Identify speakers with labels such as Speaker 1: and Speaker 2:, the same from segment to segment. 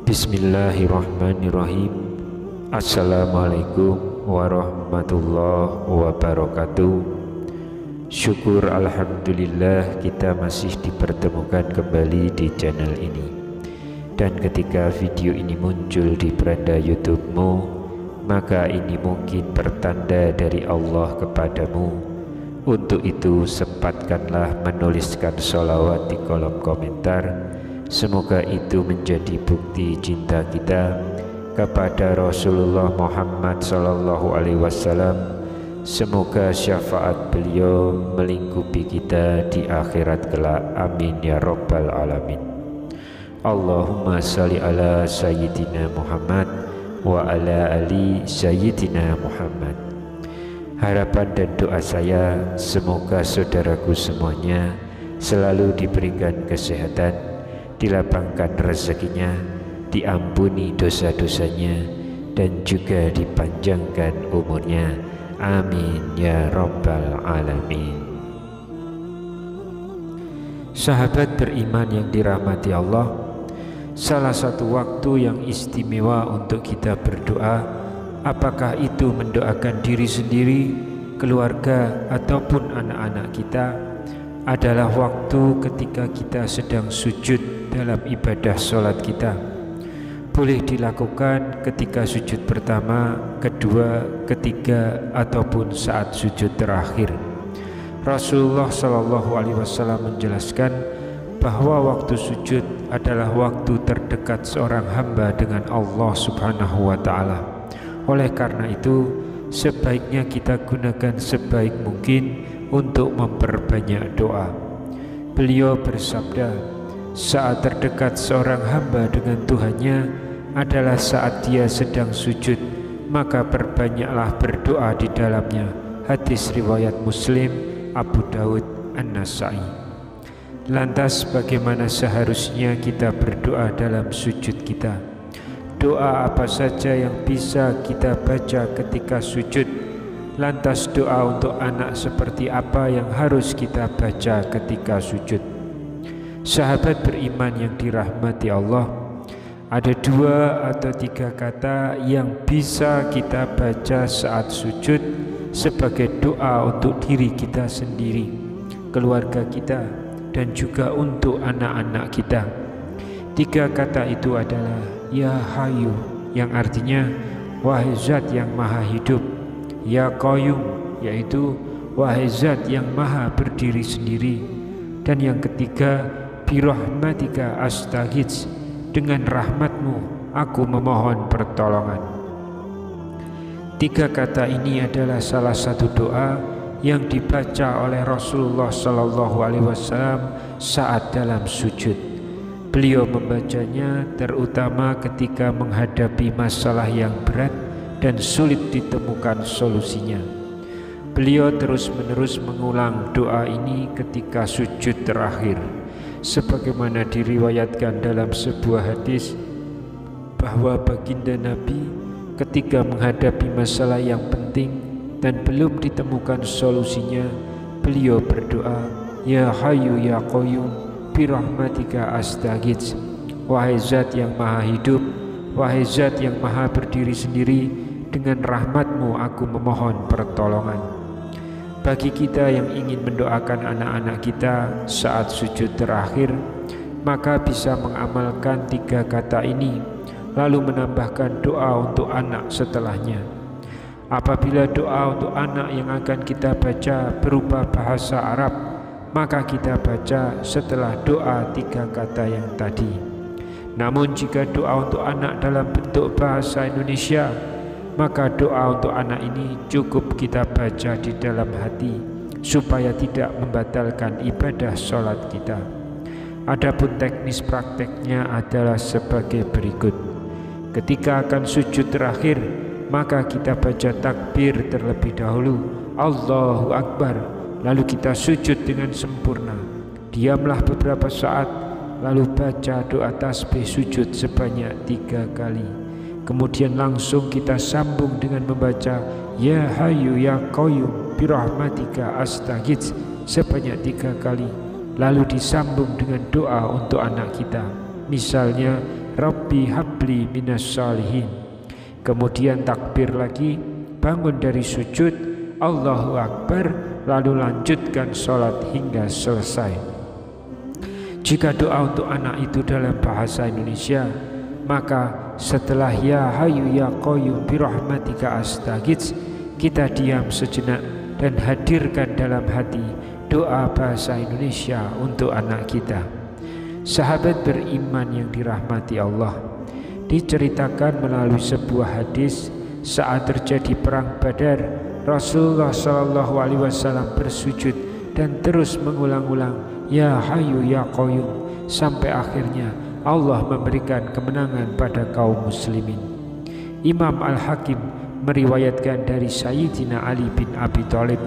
Speaker 1: Bismillahirrahmanirrahim. Assalamualaikum warahmatullahi wabarakatuh. Syukur alhamdulillah kita masih dipertemukan kembali di channel ini. Dan ketika video ini muncul di beranda YouTube-mu, maka ini mungkin pertanda dari Allah kepadamu. Untuk itu sempatkanlah menuliskan sholawat di kolom komentar. Semoga itu menjadi bukti cinta kita kepada Rasulullah Muhammad SAW. Semoga syafaat beliau melingkupi kita di akhirat kelak. Amin ya rabbal alamin. Allahumma salli ala sayyidina Muhammad wa ala ali sayyidina Muhammad. Harapan dan doa saya semoga saudaraku semuanya selalu diberikan kesehatan, dilapangkan rezekinya, diampuni dosa-dosanya, dan juga dipanjangkan umurnya. Amin ya rabbal alamin. Sahabat beriman yang dirahmati Allah, salah satu waktu yang istimewa untuk kita berdoa, apakah itu mendoakan diri sendiri, keluarga, ataupun anak-anak kita, adalah waktu ketika kita sedang sujud dalam ibadah sholat kita. Boleh dilakukan ketika sujud pertama, kedua, ketiga, ataupun saat sujud terakhir. Rasulullah SAW menjelaskan bahwa waktu sujud adalah waktu terdekat seorang hamba dengan Allah Subhanahu wa Ta'ala. Oleh karena itu, sebaiknya kita gunakan sebaik mungkin untuk memperbanyak doa. Beliau bersabda, saat terdekat seorang hamba dengan Tuhannya adalah saat dia sedang sujud, maka perbanyaklah berdoa di dalamnya. Hadis riwayat Muslim, Abu Daud, An-Nasai. Lantas bagaimana seharusnya kita berdoa dalam sujud kita? Doa apa saja yang bisa kita baca ketika sujud? Lantas doa untuk anak seperti apa yang harus kita baca ketika sujud? Sahabat beriman yang dirahmati Allah, ada 2 atau 3 kata yang bisa kita baca saat sujud sebagai doa untuk diri kita sendiri, keluarga kita, dan juga untuk anak-anak kita. 3 kata itu adalah Ya Hayyu, yang artinya wahai zat yang maha hidup, Ya Qayyum, yaitu wahai zat yang maha berdiri sendiri, dan yang ketiga birahmatika astaghits, dengan rahmatmu aku memohon pertolongan. 3 kata ini adalah salah satu doa yang dibaca oleh Rasulullah SAW saat dalam sujud. Beliau membacanya terutama ketika menghadapi masalah yang berat dan sulit ditemukan solusinya. Beliau terus-menerus mengulang doa ini ketika sujud terakhir, sebagaimana diriwayatkan dalam sebuah hadis bahwa baginda Nabi ketika menghadapi masalah yang penting dan belum ditemukan solusinya, beliau berdoa, Ya Hayyu Ya Qayyum birahmatika astaghits, wahai zat yang maha hidup, wahai zat yang maha berdiri sendiri, dengan rahmatmu aku memohon pertolongan. Bagi kita yang ingin mendoakan anak-anak kita saat sujud terakhir, maka bisa mengamalkan 3 kata ini, lalu menambahkan doa untuk anak setelahnya. Apabila doa untuk anak yang akan kita baca berupa bahasa Arab, maka kita baca setelah doa 3 kata yang tadi. Namun jika doa untuk anak dalam bentuk bahasa Indonesia, maka doa untuk anak ini cukup kita baca di dalam hati, supaya tidak membatalkan ibadah sholat kita. Adapun teknis prakteknya adalah sebagai berikut. Ketika akan sujud terakhir, maka kita baca takbir terlebih dahulu, Allahu Akbar, lalu kita sujud dengan sempurna. Diamlah beberapa saat, lalu baca doa tasbih sujud sebanyak 3 kali. Kemudian langsung kita sambung dengan membaca Ya Hayyu Ya Qayyum birahmatika astaghits sebanyak 3 kali. Lalu disambung dengan doa untuk anak kita, misalnya Rabbi habli minas salihin. Kemudian takbir lagi, bangun dari sujud, Allahu Akbar, lalu lanjutkan sholat hingga selesai. Jika doa untuk anak itu dalam bahasa Indonesia, maka setelah Ya Hayyu Ya Qayyum birahmatika astaghits, kita diam sejenak dan hadirkan dalam hati doa bahasa Indonesia untuk anak kita. Sahabat beriman yang dirahmati Allah, diceritakan melalui sebuah hadis saat terjadi perang Badar, Rasulullah SAW bersujud dan terus mengulang-ulang Ya Hayyu Ya Qayyum sampai akhirnya Allah memberikan kemenangan pada kaum muslimin. Imam Al-Hakim meriwayatkan dari Sayyidina Ali bin Abi Thalib,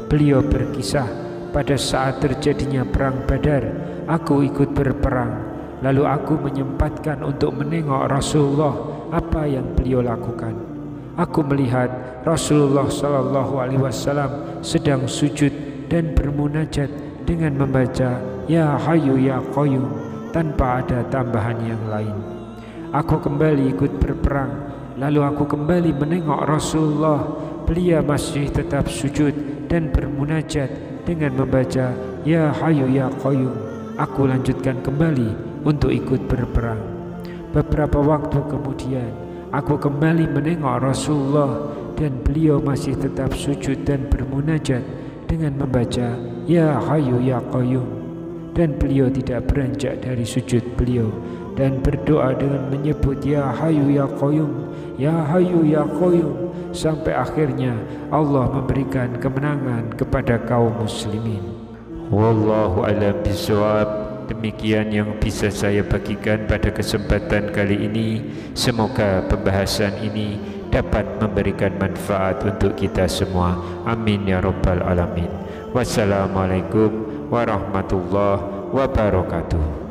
Speaker 1: beliau berkisah, pada saat terjadinya perang Badar, aku ikut berperang, lalu aku menyempatkan untuk menengok Rasulullah apa yang beliau lakukan. Aku melihat Rasulullah SAW sedang sujud dan bermunajat dengan membaca Ya Hayyu Ya Qayyum tanpa ada tambahan yang lain. Aku kembali ikut berperang, lalu aku kembali menengok Rasulullah, beliau masih tetap sujud dan bermunajat dengan membaca Ya Hayyu Ya Qayyum. Aku lanjutkan kembali untuk ikut berperang. Beberapa waktu kemudian aku kembali menengok Rasulullah dan beliau masih tetap sujud dan bermunajat dengan membaca Ya Hayyu Ya Qayyum, dan beliau tidak beranjak dari sujud beliau dan berdoa dengan menyebut Ya Hayyu Ya Qayyum, Ya Hayyu Ya Qayyum, sampai akhirnya Allah memberikan kemenangan kepada kaum muslimin. Wallahu a'lam bishawab. Demikian yang bisa saya bagikan pada kesempatan kali ini. Semoga pembahasan ini dapat memberikan manfaat untuk kita semua. Amin ya rabbal alamin. Wassalamualaikum warahmatullahi wabarakatuh.